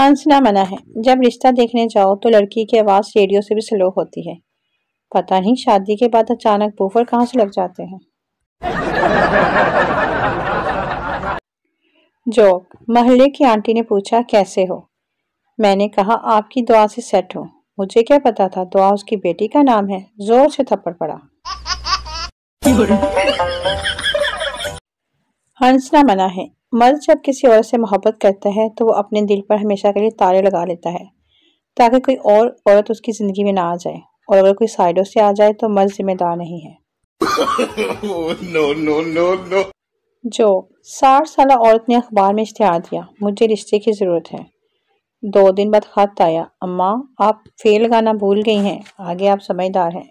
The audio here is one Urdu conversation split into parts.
ہنسنا منع ہے۔ جب رشتہ دیکھنے جاؤ تو لڑکی کی آواز ریڈیو سے بھی سلو ہوتی ہے۔ پتہ نہیں شادی کے بعد اچانک بوفر کہاں سے لگ جاتے ہیں۔ جوک: محلے کی آنٹی نے پوچھا کیسے ہو؟ میں نے کہا آپ کی دعا سے سیٹ ہوں۔ مجھے کیا پتا تھا دعا اس کی بیٹی کا نام ہے۔ زور سے تھپڑ پڑا۔ ہنسنا منع ہے۔ مرد جب کسی عورت سے محبت کرتا ہے تو وہ اپنے دل پر ہمیشہ کے لیے تالے لگا لیتا ہے تاکہ کوئی اور عورت اس کی زندگی میں نہ آ جائے، اور اگر کوئی سائڈوں سے آ جائے تو مرد ذمہ دار نہیں ہے۔ جوک: 60 سالہ عورت نے اخبار میں اشتہار دیا، مجھے رشتے کی ضرورت ہے۔ 2 دن بعد خط آیا، اماں آپ فیل لگانا بھول گئی ہیں، آگے آپ سمجھدار ہیں۔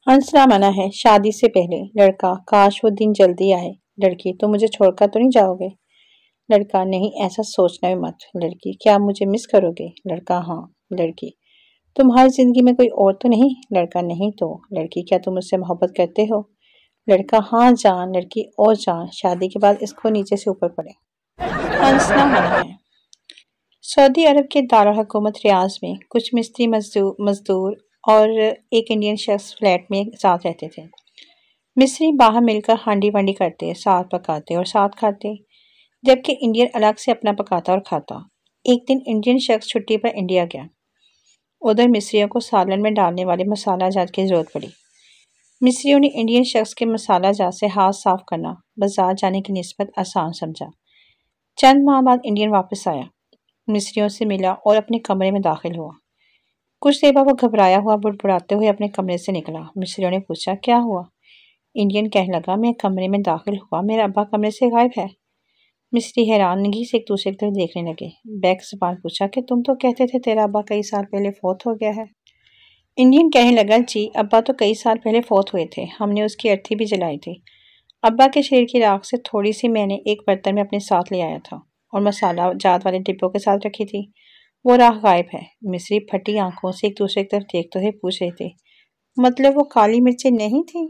ہنسنا منع ہے۔ شادی سے پہلے لڑکا: کاش وہ دن جلدی آئے۔ لڑکی: تم مجھے چھوڑ کر تو نہیں جاؤ گے؟ لڑکا: نہیں ایسا سوچنا بھی مت۔ لڑکی: کیا آپ مجھے مس کرو گے؟ لڑکا: ہاں۔ لڑکی: تمہاری زندگی میں کوئی اور تو نہیں؟ لڑکا: نہیں تو۔ لڑکی: کیا تم مجھ سے محبت کرتے ہو؟ لڑکا: ہاں جان۔ لڑکی: او جان، شادی کے بعد اس کو نیچے سے اوپر پڑے۔ ہنسنا منع ہے۔ سعودی عرب کے دارالحکومت ریاض میں کچھ مستری مزدور اور ایک انڈین شخص فلیٹ میں ساتھ رہتے تھے۔ مصری باہم مل کر ہانڈی وانڈی کرتے، ساتھ پکاتے اور ساتھ کھاتے، جبکہ انڈین الگ سے اپنا پکاتا اور کھاتا۔ ایک دن انڈین شخص چھٹی پر انڈیا گیا۔ ادھر مصریوں کو سالن میں ڈالنے والے مسالہ جات کی ضرورت پڑی۔ مصریوں نے انڈین شخص کے مسالہ جات سے ہاتھ صاف کرنا بازار جانے کی نسبت آسان سمجھا۔ چند ماہ بعد انڈین واپس آیا، مصریوں سے ملا اور اپنے کمرے میں داخل ہوا۔ کچھ دیر بعد وہ گھبرایا ہوا بڑبڑاتے ہوئے اپنے کمرے سے نکلا۔ مصریوں نے پوچھا کیا ہوا؟ انڈین کہنے لگا میں کمرے میں داخل ہوا، میرا ابا کمرے سے غائب ہے۔ مصری حیرانگی سے ایک دوسرے کی طرف دیکھنے لگے۔ بیک زبان پوچھا کہ تم تو کہتے تھے تیرا ابا کئی سال پہلے فوت ہو گیا ہے۔ انڈین کہنے لگا جی ابا تو کئی سال پہلے فوت ہوئے تھے، ہم نے اس کی ارتھی بھی جلائی تھی۔ ابا کے شریر کی راکھ سے تھوڑی سی میں نے ایک برتن میں اپنے ساتھ لے آیا تھا اور مسالہ جات والے ڈبوں کے ساتھ رکھی تھی، وہ راکھ غائب ہے۔ مصری پھٹی آنکھوں سے ایک دوسرے کی طرف دیکھتے ہوئے پوچھ رہے تھے مطلب وہ کالی مرچیں نہیں تھیں؟